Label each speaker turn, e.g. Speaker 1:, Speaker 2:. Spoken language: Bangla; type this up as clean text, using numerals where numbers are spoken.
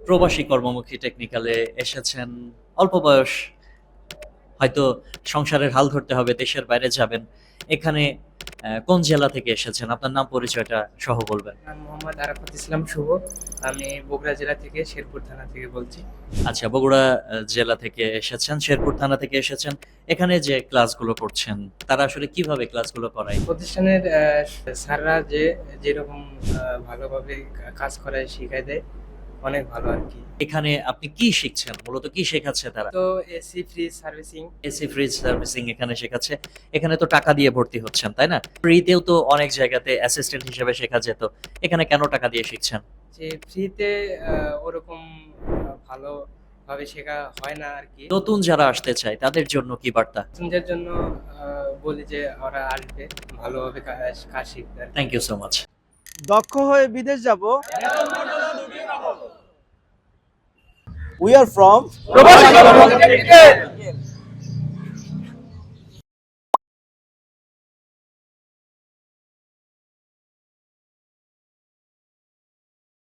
Speaker 1: প্রবাসী কর্মমুখী টেকনিক্যালে এসেছেন, অল্প বয়স, হয়তো সংসারের হাল ধরতে হবে, দেশের বাইরে যাবেন। এখানে কোন জেলা থেকে এসেছেন? আপনার নাম পরিচয়টা সহ বলবেন।
Speaker 2: নাম মোহাম্মদ আরাফাত ইসলাম শুভ। আমি বগুড়া জেলা থেকে শেরপুর থানা থেকে বলছি।
Speaker 1: আচ্ছা, বগুড়া জেলা থেকে এসেছেন, শেরপুর থানা থেকে এসেছেন। এখানে যে ক্লাসগুলো করছেন, তারা আসলে কিভাবে ক্লাসগুলো করায়?
Speaker 2: প্রতিষ্ঠানের স্যাররা যেরকম ভালোভাবে কাজ করায় শিখাই দেয়, অনেক ভালো আর কি।
Speaker 1: এখানে আপনি কি শিখছেন? মূলত কি শেখাচ্ছে তারা?
Speaker 2: তো AC fridge servicing.
Speaker 1: AC fridge servicing এখানে শেখাচ্ছে। এখানে তো টাকা দিয়ে ভর্তি হচ্ছেন, তাই না? ফ্রিতেও তো অনেক জায়গাতে অ্যাসিস্ট্যান্ট হিসেবে শেখা যেত। এখানে কেন টাকা দিয়ে শিখছেন?
Speaker 2: যে ফ্রিতে ওরকম ভালোভাবে শেখা হয় না আর কি।
Speaker 1: নতুন যারা আসতে চায় তাদের জন্য কি বার্তা?
Speaker 2: নতুনদের জন্য বলি যে ওরা আসবে, ভালোভাবে কাজ শিখবে আর কি।
Speaker 1: Thank you so much.
Speaker 3: দক্ষ হয়ে বিদেশ যাব। উই আর ফ্রম
Speaker 4: প্রবাসী কর্মমুখী টেকনিক্যাল।